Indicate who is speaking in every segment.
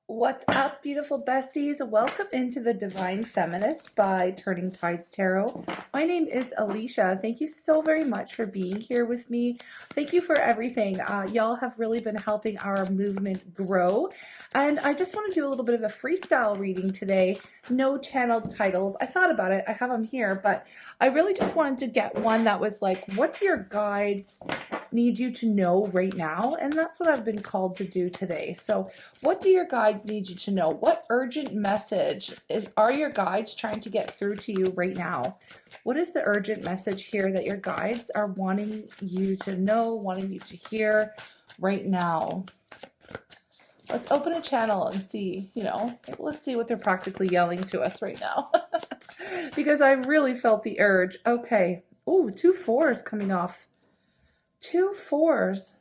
Speaker 1: What's up, beautiful besties? Welcome into the Divine Feminist by Turning Tides Tarot. My name is Alicia. Thank you so very much for being here with me. Thank you for everything. Y'all have really been helping our movement grow. And I just want to do a little bit of a freestyle reading today. No channeled titles. I thought about it. I have them here, but I really just wanted to get one that was like, what do your guides need you to know right now? And that's what I've been called to do today. So what do your guides need you to know? What urgent message are your guides trying to get through to you right now? What is the urgent message here that your guides are wanting you to know, wanting you to hear right now? Let's open a channel and see, let's see what they're practically yelling to us right now. Because I really felt the urge. Okay. Ooh, 2 4s coming off. 2 4s.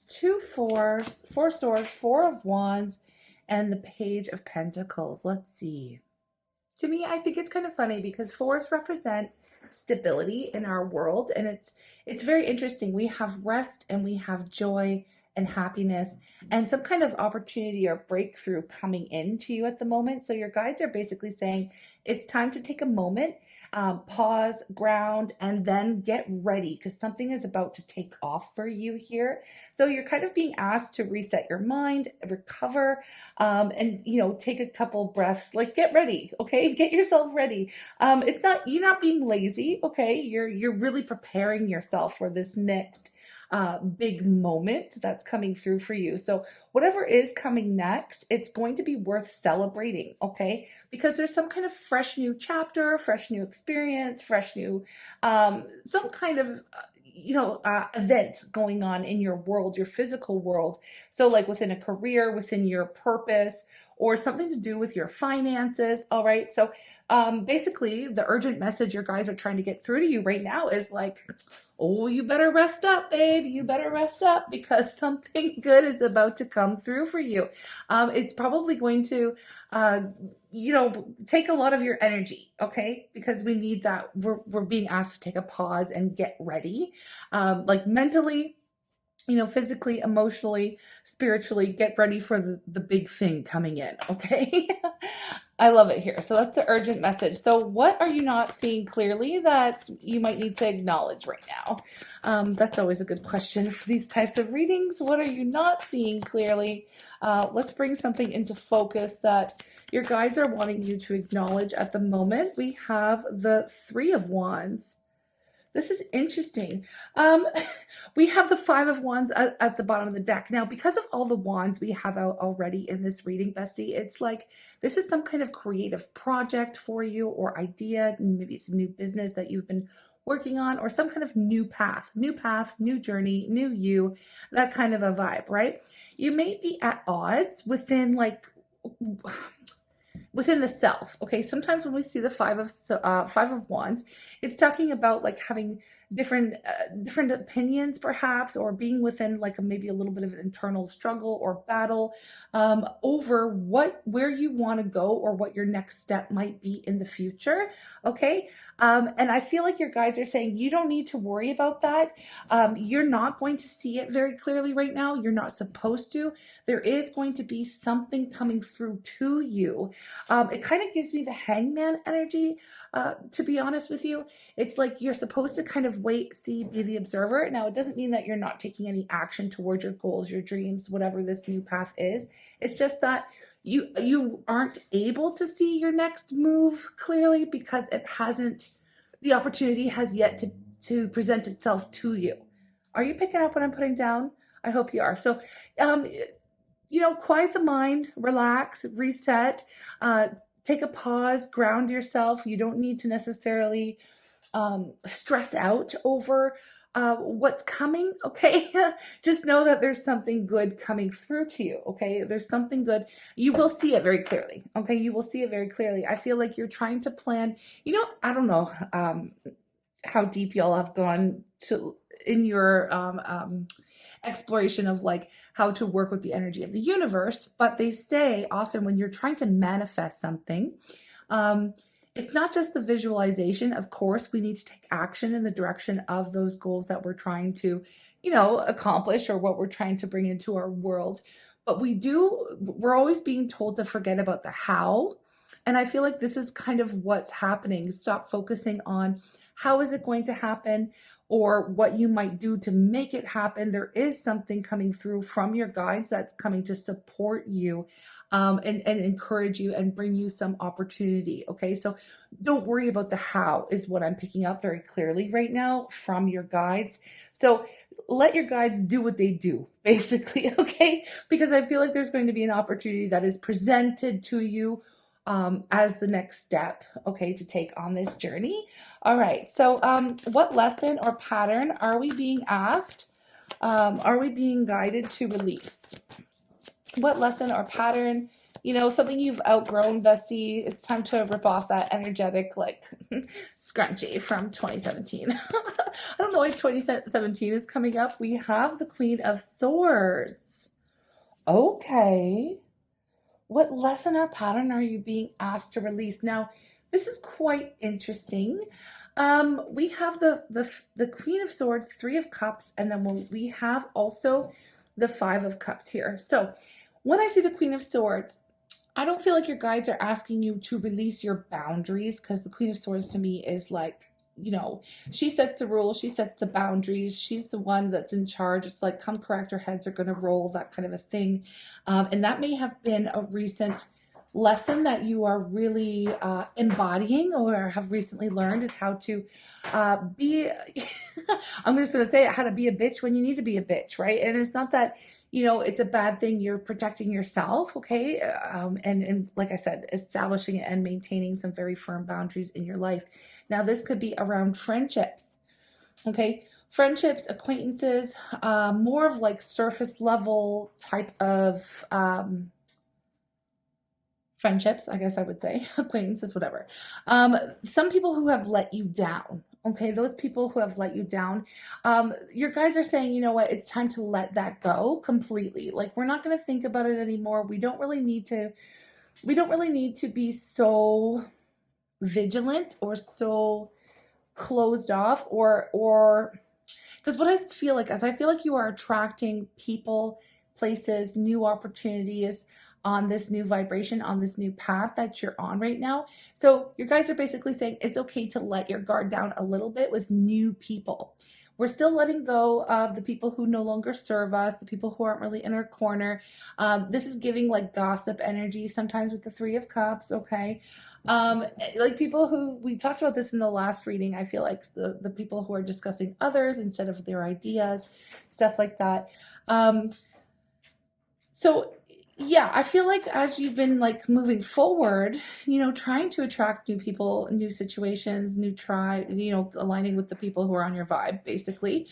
Speaker 1: 2 4s, 4 swords, 4 of wands, and the Page of Pentacles. Let's see. To me, I think it's kind of funny because 4s represent stability in our world, and it's very interesting. We have rest and we have joy and happiness and some kind of opportunity or breakthrough coming into you at the moment. So your guides are basically saying it's time to take a moment, pause, ground, and then get ready because something is about to take off for you here. So you're kind of being asked to reset your mind, recover, and take a couple breaths. Like, get ready, okay? Get yourself ready. You're not being lazy, okay? You're really preparing yourself for this next big moment that's coming through for you. So whatever is coming next, it's going to be worth celebrating, okay? Because there's some kind of fresh new chapter, fresh new experience, fresh new, some kind of event going on in your world, your physical world. So like within a career, within your purpose, or something to do with your finances. All right. So basically the urgent message your guys are trying to get through to you right now is like, oh, you better rest up, babe. You better rest up because something good is about to come through for you. It's probably going to, take a lot of your energy, okay? Because we need that. We're being asked to take a pause and get ready, like mentally, physically, emotionally, spiritually, get ready for the big thing coming in, okay? I love it here. So that's the urgent message. So what are you not seeing clearly that you might need to acknowledge right now? That's always a good question for these types of readings. What are you not seeing clearly? Let's bring something into focus that your guides are wanting you to acknowledge at the moment. We have the 3 of Wands. This is interesting. We have the 5 of Wands at the bottom of the deck. Now, because of all the wands we have out already in this reading, bestie, it's like this is some kind of creative project for you or idea. Maybe it's a new business that you've been working on or some kind of new path, new journey, new you, that kind of a vibe, right? You may be at odds within the self. Okay, sometimes when we see the 5 of Wands, it's talking about like having different opinions perhaps, or being within like maybe a little bit of an internal struggle or battle over where you want to go or what your next step might be in the future. Okay, and I feel like your guides are saying you don't need to worry about that. You're not going to see it very clearly right now. You're not supposed to. There is going to be something coming through to you. It kind of gives me the Hangman energy, to be honest with you. It's like you're supposed to kind of wait, see, be the observer. Now, it doesn't mean that you're not taking any action towards your goals, your dreams, whatever this new path is. It's just that you aren't able to see your next move clearly because the opportunity has yet to present itself to you. Are you picking up what I'm putting down? I hope you are. So, quiet the mind, relax, reset, take a pause, ground yourself. You don't need to necessarily stress out over what's coming, okay? Just know that there's something good coming through to you, okay? There's something good. You will see it very clearly, okay? You will see it very clearly. I feel like you're trying to plan, I don't know how deep y'all have gone in your exploration of like how to work with the energy of the universe, but they say often when you're trying to manifest something, it's not just the visualization. Of course, we need to take action in the direction of those goals that we're trying to, accomplish or what we're trying to bring into our world. But we're always being told to forget about the how. And I feel like this is kind of what's happening. Stop focusing on how is it going to happen or what you might do to make it happen. There is something coming through from your guides that's coming to support you, and encourage you and bring you some opportunity. Okay, so don't worry about the how is what I'm picking up very clearly right now from your guides. So let your guides do what they do, basically, okay? Because I feel like there's going to be an opportunity that is presented to you, as the next step, okay, to take on this journey. All right, so what lesson or pattern are we being asked? Are we being guided to release? What lesson or pattern, something you've outgrown, bestie? It's time to rip off that energetic, like, scrunchie from 2017. I don't know why 2017 is coming up. We have the Queen of Swords. Okay. What lesson or pattern are you being asked to release? Now, this is quite interesting. We have the Queen of Swords, Three of Cups, and then we have also the Five of Cups here. So when I see the Queen of Swords, I don't feel like your guides are asking you to release your boundaries, because the Queen of Swords to me is like, she sets the rules, she sets the boundaries, she's the one that's in charge. It's like, come correct, our heads are going to roll, that kind of a thing. And that may have been a recent lesson that you are really embodying or have recently learned, is how to be, I'm just going to say it, how to be a bitch when you need to be a bitch, right? And it's not that, it's a bad thing. You're protecting yourself, okay? And like I said, establishing and maintaining some very firm boundaries in your life. Now, this could be around friendships, okay? Friendships, acquaintances, more of like surface level type of friendships, I guess I would say, acquaintances, whatever. Some people who have let you down, okay? Those people who have let you down, your guides are saying, you know what, it's time to let that go completely. Like, we're not going to think about it anymore. We don't really need to be so vigilant or so closed off, or because what I feel like is, I feel like you are attracting people, places, new opportunities on this new vibration, on this new path that you're on right now. So your guides are basically saying it's okay to let your guard down a little bit with new people. We're still letting go of the people who no longer serve us, the people who aren't really in our corner. This is giving like gossip energy sometimes with the Three of Cups, okay? Like people who, we talked about this in the last reading, I feel like the people who are discussing others instead of their ideas, stuff like that. So yeah, I feel like as you've been like moving forward, trying to attract new people, new situations, new tribe, aligning with the people who are on your vibe, basically.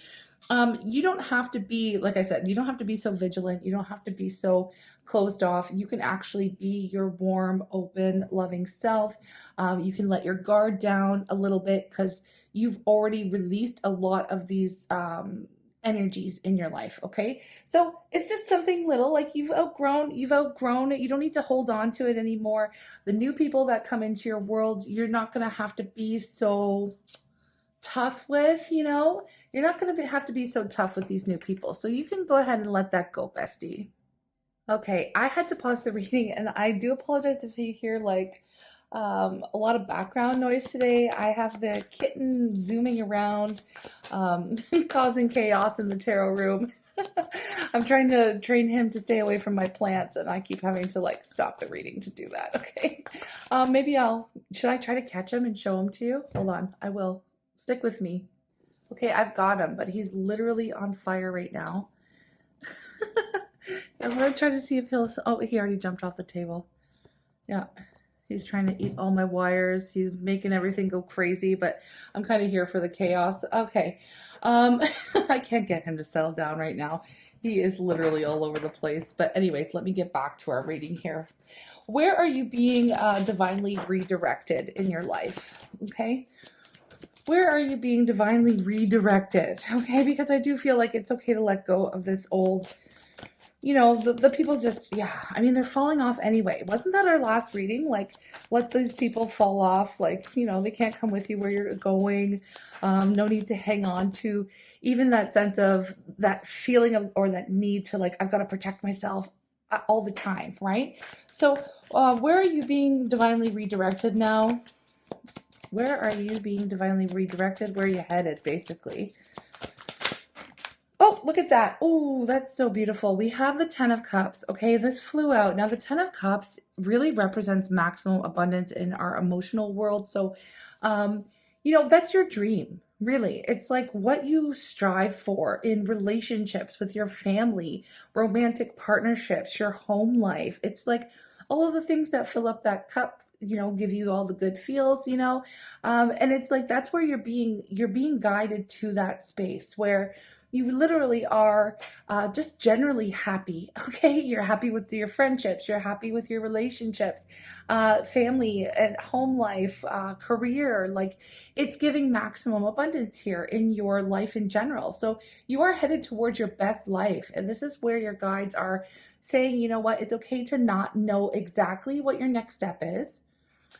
Speaker 1: You don't have to be, like I said, you don't have to be so vigilant. You don't have to be so closed off. You can actually be your warm, open, loving self. You can let your guard down a little bit, because you've already released a lot of these energies in your life, okay? So it's just something little, like you've outgrown it. You don't need to hold on to it anymore. The new people that come into your world, you're not going to have to be so tough with, you're not going to have to be so tough with these new people. So you can go ahead and let that go, bestie. Okay, I had to pause the reading, and I do apologize if you hear like a lot of background noise today. I have the kitten zooming around, causing chaos in the tarot room. I'm trying to train him to stay away from my plants, and I keep having to like stop the reading to do that. Okay, maybe should I try to catch him and show him to you? Hold on, I will. Stick with me. Okay, I've got him, but he's literally on fire right now. I'm gonna try to see if oh, he already jumped off the table. Yeah. He's trying to eat all my wires. He's making everything go crazy, but I'm kind of here for the chaos. Okay. I can't get him to settle down right now. He is literally all over the place. But anyways, let me get back to our reading here. Where are you being divinely redirected in your life? Okay. Where are you being divinely redirected? Okay. Because I do feel like it's okay to let go of this old, the people just, yeah, I mean, they're falling off anyway. Wasn't that our last reading? Like, let these people fall off. Like, they can't come with you where you're going. No need to hang on to even that sense of that feeling of, or that need to like, I've got to protect myself. all the time, right? So where are you being divinely redirected now? Where are you being divinely redirected? Where are you headed, basically? Oh, look at that. Oh, that's so beautiful. We have the 10 of Cups. Okay, this flew out. Now, the 10 of Cups really represents maximum abundance in our emotional world. So, that's your dream, really. It's like what you strive for in relationships with your family, romantic partnerships, your home life. It's like all of the things that fill up that cup, give you all the good feels, and it's like that's where you're being guided to that space where you literally are just generally happy. Okay, you're happy with your friendships, you're happy with your relationships, family and home life, career. Like, it's giving maximum abundance here in your life in general. So you are headed towards your best life, and this is where your guides are saying, you know what, it's okay to not know exactly what your next step is.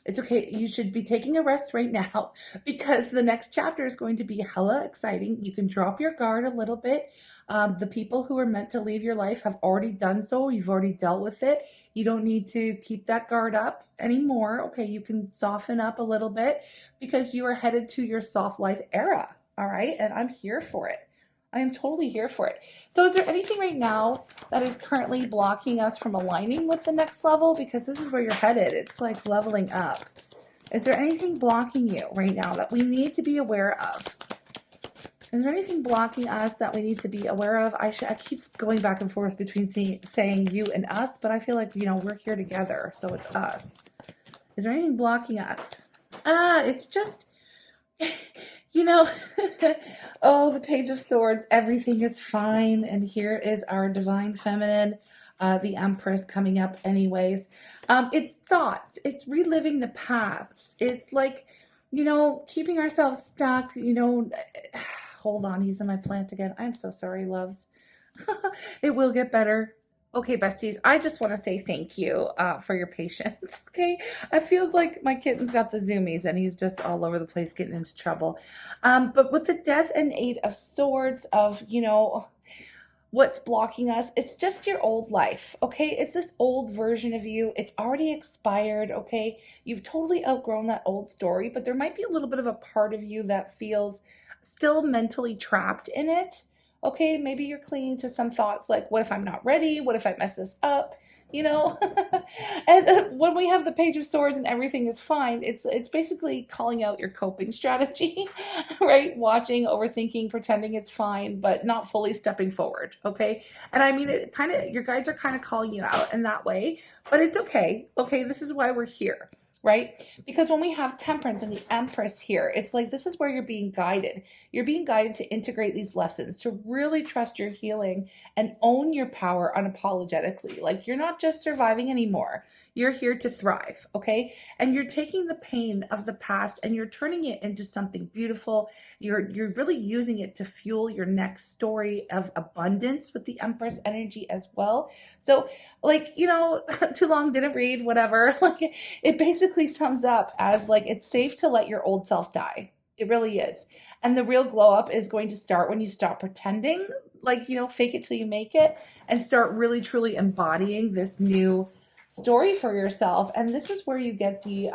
Speaker 1: It's okay. You should be taking a rest right now because the next chapter is going to be hella exciting. You can drop your guard a little bit. The people who are meant to leave your life have already done so. You've already dealt with it. You don't need to keep that guard up anymore. Okay, you can soften up a little bit because you are headed to your soft life era. All right, and I'm here for it. I am totally here for it. So is there anything right now that is currently blocking us from aligning with the next level? Because this is where you're headed. It's like leveling up. Is there anything blocking you right now that we need to be aware of? Is there anything blocking us that we need to be aware of? I keep going back and forth between saying you and us, but I feel like, we're here together, so it's us. Is there anything blocking us? It's just... oh, the Page of Swords, everything is fine. And here is our Divine Feminine, the Empress coming up anyways. It's thoughts. It's reliving the past. It's like, keeping ourselves stuck, hold on, he's in my plant again. I'm so sorry, loves. It will get better. Okay, besties, I just want to say thank you for your patience, okay? It feels like my kitten's got the zoomies and he's just all over the place getting into trouble. But with the Death and Eight of Swords of, what's blocking us, it's just your old life, okay? It's this old version of you. It's already expired, okay? You've totally outgrown that old story, but there might be a little bit of a part of you that feels still mentally trapped in it. Okay, maybe you're clinging to some thoughts like, what if I'm not ready? What if I mess this up? And when we have the Page of Swords and everything is fine, it's basically calling out your coping strategy, right? Watching, overthinking, pretending it's fine, but not fully stepping forward, okay? And I mean, your guides are kind of calling you out in that way, but it's okay. Okay, this is why we're here. Right? Because when we have Temperance and the Empress here, it's like this is where you're being guided. You're being guided to integrate these lessons, to really trust your healing and own your power unapologetically. Like, you're not just surviving anymore. You're here to thrive, okay? And you're taking the pain of the past and you're turning it into something beautiful. You're really using it to fuel your next story of abundance with the Empress energy as well. So, like, too long, didn't read, whatever. Like, it basically sums up as like, it's safe to let your old self die. It really is. And the real glow up is going to start when you stop pretending, like, fake it till you make it, and start really truly embodying this new story for yourself. And this is where you get the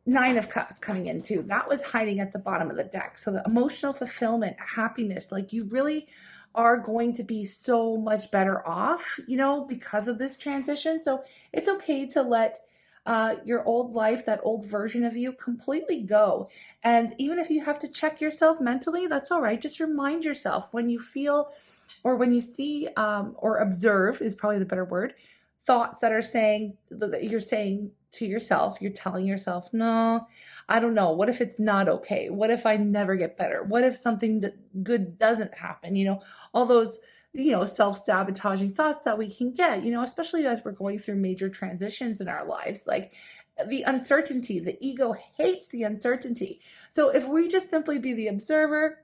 Speaker 1: Nine of Cups coming into. That was hiding at the bottom of the deck. So the emotional fulfillment, happiness, like, you really are going to be so much better off, because of this transition. So it's okay to let your old life, that old version of you, completely go. And even if you have to check yourself mentally, that's all right. Just remind yourself when you feel or when you see or observe is probably the better word, thoughts that are saying, that you're saying to yourself, you're telling yourself, no, I don't know. What if it's not okay? What if I never get better? What if something good doesn't happen? All those, self-sabotaging thoughts that we can get, especially as we're going through major transitions in our lives, like the uncertainty, the ego hates the uncertainty. So if we just simply be the observer,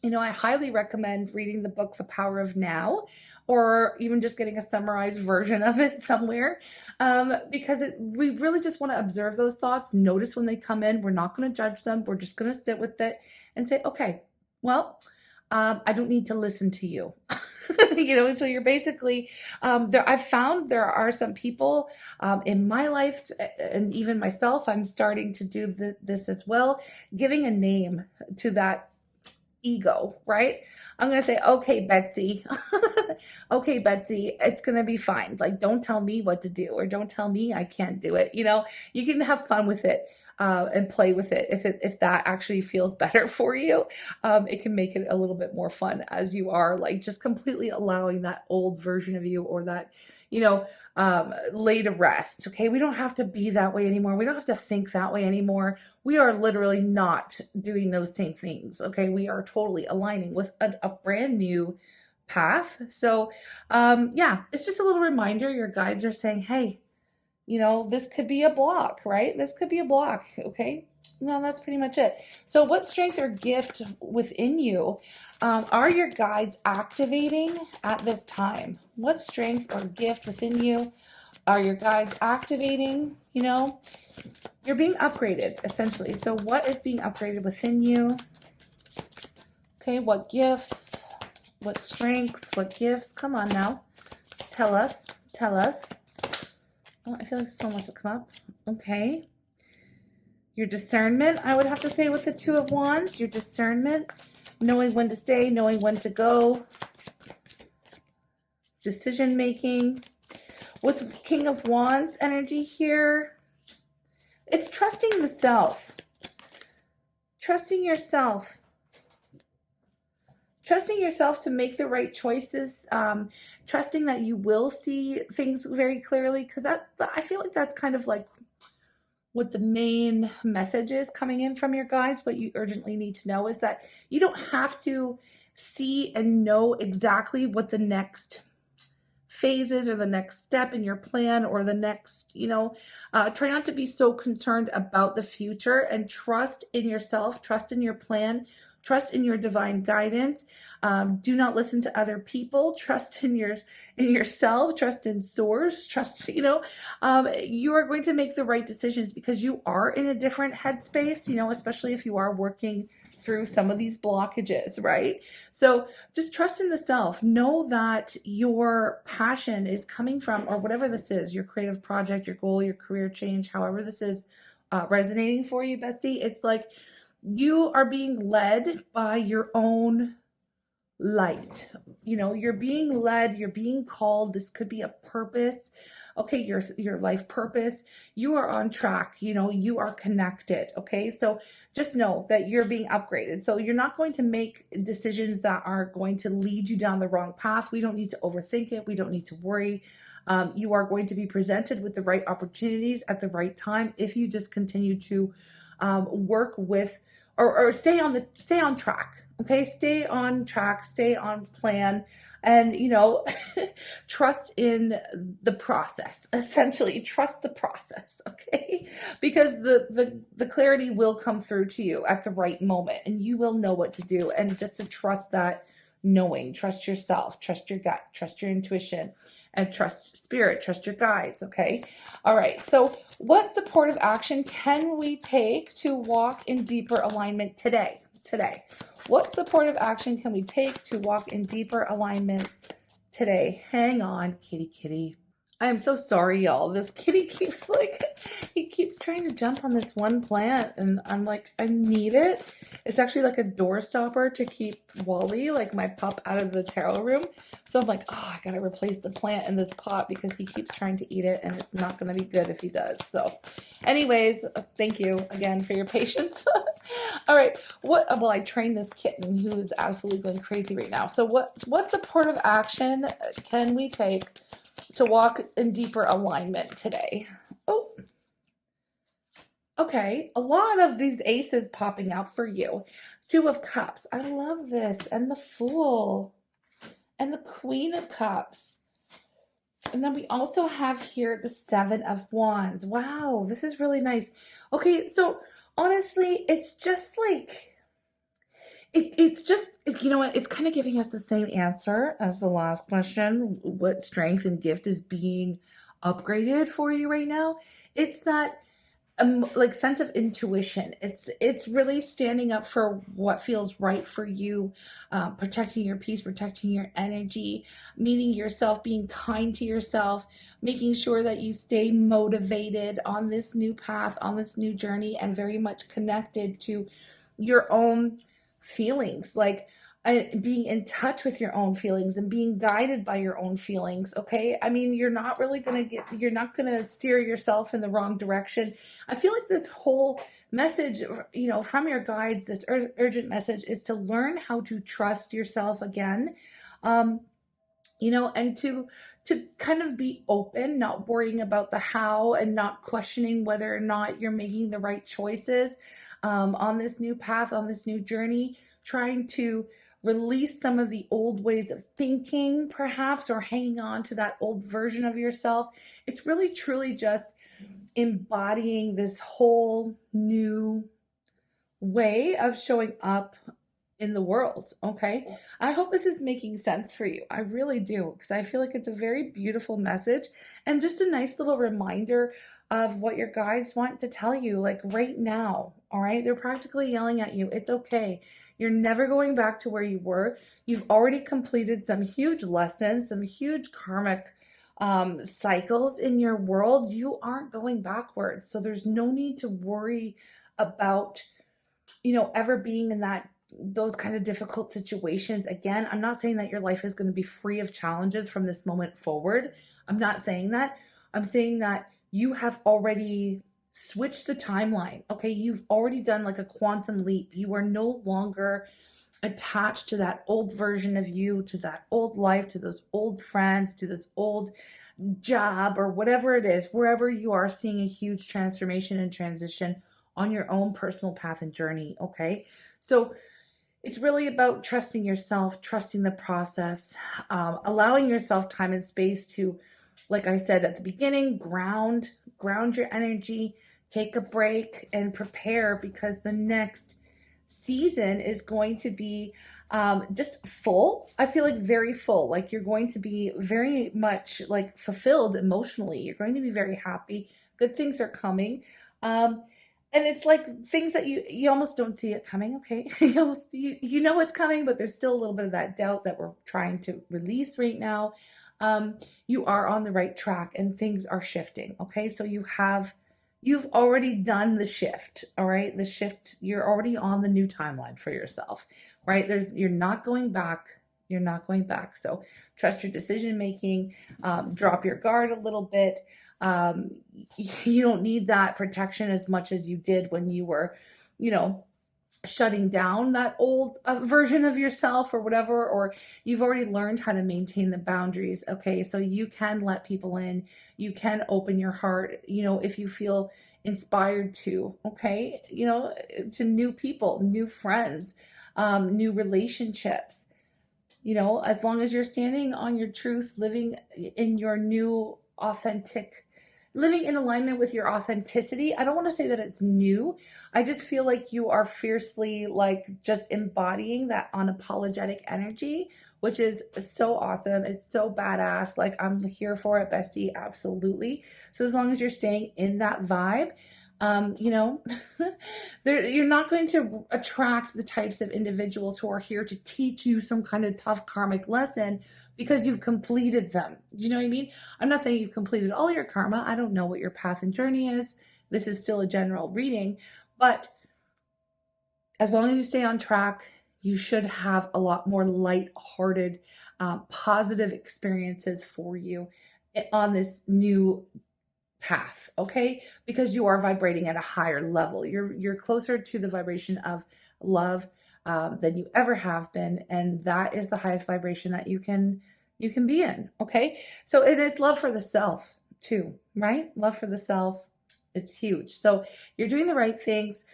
Speaker 1: I highly recommend reading the book, The Power of Now, or even just getting a summarized version of it somewhere, because we really just want to observe those thoughts, notice when they come in. We're not going to judge them. We're just going to sit with it and say, okay, well, I don't need to listen to you. So you're basically, I've found there are some people in my life and even myself, I'm starting to do this as well, giving a name to that ego, right? I'm going to say, okay, Betsy, okay, Betsy, it's going to be fine. Like, don't tell me what to do or don't tell me I can't do it. You can have fun with it. And play with it if that actually feels better for you. It can make it a little bit more fun as you are like just completely allowing that old version of you or that lay to rest. Okay, we don't have to be that way anymore. We don't have to think that way anymore. We are literally not doing those same things. Okay, we are totally aligning with a brand new path. So yeah, it's just a little reminder. Your guides are saying, hey, this could be a block, right? This could be a block, okay? No, that's pretty much it. So what strength or gift within you are your guides activating at this time? What strength or gift within you are your guides activating? You're being upgraded, essentially. So what is being upgraded within you? Okay, what gifts? What strengths? What gifts? Come on now. Tell us. Tell us. Oh, I feel like someone wants to come up. Okay. Your discernment, I would have to say with the Two of Wands, your discernment, knowing when to stay, knowing when to go, decision making. With King of Wands energy here, it's trusting the self. Trusting yourself. Trusting yourself to make the right choices, trusting that you will see things very clearly, because I feel like that's kind of like what the main message is coming in from your guides. What you urgently need to know is that you don't have to see and know exactly what the next phases or the next step in your plan or the next, try not to be so concerned about the future and trust in yourself, trust in your plan, trust in your divine guidance. Do not listen to other people. Trust in yourself. Trust in source. Trust, you are going to make the right decisions because you are in a different headspace, especially if you are working through some of these blockages, right? So just trust in the self. Know that your passion is coming from, or whatever this is, your creative project, your goal, your career change, however this is resonating for you, bestie. It's like you are being led by your own light. You're being led, you're being called. This could be a purpose. Okay, your life purpose. You are on track, you are connected. Okay, so just know that you're being upgraded. So you're not going to make decisions that are going to lead you down the wrong path. We don't need to overthink it. We don't need to worry. You are going to be presented with the right opportunities at the right time if you just continue to work with or stay on track. Okay, stay on track, stay on plan, and trust in the process. Essentially, trust the process. Okay, because the clarity will come through to you at the right moment, and you will know what to do. And just to trust that knowing, trust yourself, trust your gut, trust your intuition, and trust spirit, trust your guides. Okay. All right. So what supportive action can we take to walk in deeper alignment today? What supportive action can we take to walk in deeper alignment today? Hang on, kitty. I am so sorry, y'all. This kitty he keeps trying to jump on this one plant, and I'm like, I need it. It's actually like a door stopper to keep Wally, like my pup, out of the tarot room. So I'm like, oh, I gotta replace the plant in this pot because he keeps trying to eat it, and it's not gonna be good if he does. So anyways, thank you again for your patience. All right, well, I trained this kitten who is absolutely going crazy right now. So what supportive action can we take to walk in deeper alignment today? Oh, okay. A lot of these aces popping out for you. Two of Cups. I love this. And the Fool. And the Queen of Cups. And then we also have here the Seven of Wands. Wow, this is really nice. Okay, so honestly, it's just like, it's just, you know what? It's kind of giving us the same answer as the last question. What strength and gift is being upgraded for you right now? It's that like sense of intuition. It's really standing up for what feels right for you, protecting your peace, protecting your energy, meeting yourself, being kind to yourself, making sure that you stay motivated on this new path, on this new journey, and very much connected to your own feelings, like being in touch with your own feelings and being guided by your own feelings. Okay, I mean, you're not gonna steer yourself in the wrong direction. I feel like this whole message, from your guides, this urgent message is to learn how to trust yourself again. um, and to kind of be open, not worrying about the how and not questioning whether or not you're making the right choices, on this new path, on this new journey, trying to release some of the old ways of thinking, perhaps, or hanging on to that old version of yourself. It's really truly just embodying this whole new way of showing up in the world. Okay, I hope this is making sense for you. I really do, because I feel like it's a very beautiful message and just a nice little reminder of what your guides want to tell you, like right now. All right, they're practically yelling at you. It's okay. You're never going back to where you were. You've already completed some huge lessons, some huge karmic cycles in your world. You aren't going backwards, so there's no need to worry about ever being in those kind of difficult situations again. I'm not saying that your life is going to be free of challenges from this moment forward. I'm not saying that. I'm saying that you have already switched the timeline. Okay, you've already done like a quantum leap. You are no longer attached to that old version of you, to that old life, to those old friends, to this old job, or whatever it is. Wherever you are seeing a huge transformation and transition on your own personal path and journey. Okay, so it's really about trusting yourself, trusting the process, allowing yourself time and space to, like I said at the beginning, ground your energy, take a break, and prepare, because the next season is going to be just full. I feel like very full. Like you're going to be very much like fulfilled emotionally. You're going to be very happy. Good things are coming. And it's like things that you almost don't see it coming. Okay, you know it's coming, but there's still a little bit of that doubt that we're trying to release right now. You are on the right track, and things are shifting. Okay, so you've already done the shift. All right, the shift. You're already on the new timeline for yourself. Right? You're not going back. You're not going back. So trust your decision making. Drop your guard a little bit. You don't need that protection as much as you did when you were, shutting down that old version of yourself or whatever, or you've already learned how to maintain the boundaries. Okay, so you can let people in, you can open your heart, if you feel inspired to. Okay, to new people, new friends, new relationships. As long as you're standing on your truth, living in your new authentic, living in alignment with your authenticity. I don't want to say that it's new. I just feel like you are fiercely like just embodying that unapologetic energy, which is so awesome. It's so badass. Like I'm here for it, bestie. Absolutely. So as long as you're staying in that vibe, you're not going to attract the types of individuals who are here to teach you some kind of tough karmic lesson because you've completed them. You know what I mean? I'm not saying you've completed all your karma. I don't know what your path and journey is. This is still a general reading, but as long as you stay on track, you should have a lot more light-hearted, positive experiences for you on this new path. Okay, because you are vibrating at a higher level. You're closer to the vibration of love than you ever have been, and that is the highest vibration that you can be in. Okay, so it's love for the self too, right? Love for the self, it's huge. So you're doing the right things.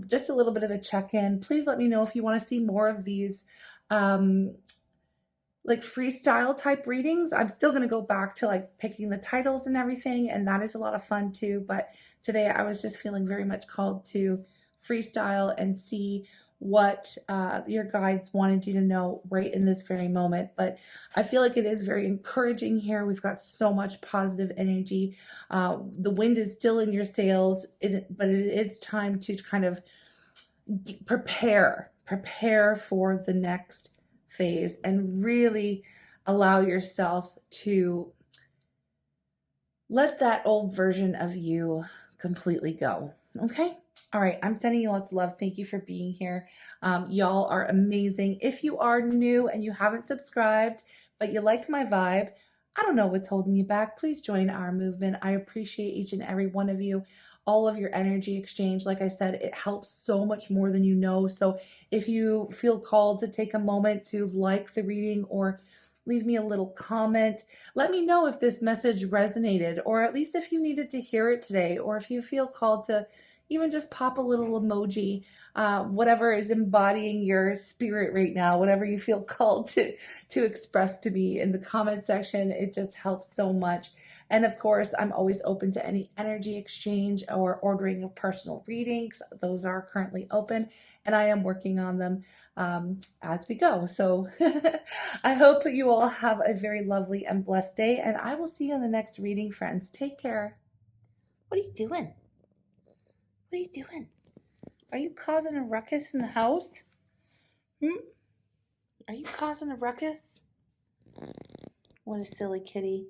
Speaker 1: Just a little bit of a check-in. Please let me know if you want to see more of these like freestyle type readings. I'm still going to go back to like picking the titles and everything, and that is a lot of fun too. But today I was just feeling very much called to freestyle and see what your guides wanted you to know right in this very moment. But I feel like it is very encouraging here. We've got so much positive energy. The wind is still in your sails, but it's time to kind of prepare for the next phase and really allow yourself to let that old version of you completely go. Okay? All right, I'm sending you lots of love. Thank you for being here. Y'all are amazing. If you are new and you haven't subscribed, but you like my vibe, I don't know what's holding you back. Please join our movement. I appreciate each and every one of you. All of your energy exchange, like I said, it helps so much more than you know. So if you feel called to take a moment to like the reading or leave me a little comment, let me know if this message resonated, or at least if you needed to hear it today, or if you feel called to even just pop a little emoji, whatever is embodying your spirit right now, whatever you feel called to express to me in the comment section. It just helps so much. And of course, I'm always open to any energy exchange or ordering of personal readings. Those are currently open, and I am working on them as we go. So I hope you all have a very lovely and blessed day, and I will see you in the next reading, friends. Take care. What are you doing? What are you doing? Are you causing a ruckus in the house? Are you causing a ruckus? What a silly kitty.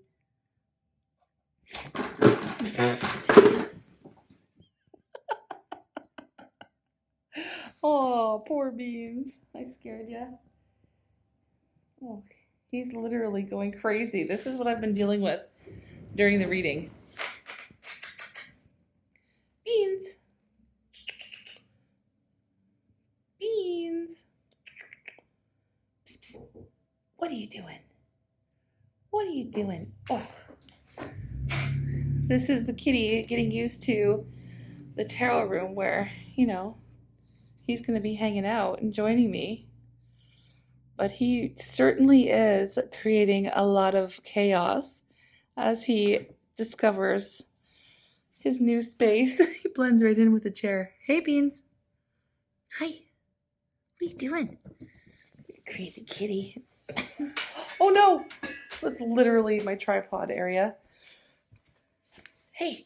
Speaker 1: Oh, poor Beans. I scared you. Oh, he's literally going crazy. This is what I've been dealing with during the reading. Beans. Beans. Psst, psst. What are you doing? What are you doing? Oh. This is the kitty getting used to the tarot room where, he's going to be hanging out and joining me. But he certainly is creating a lot of chaos as he discovers his new space. He blends right in with the chair. Hey, Beans. Hi. What are you doing? Crazy kitty. Oh no! That's literally my tripod area. Hey.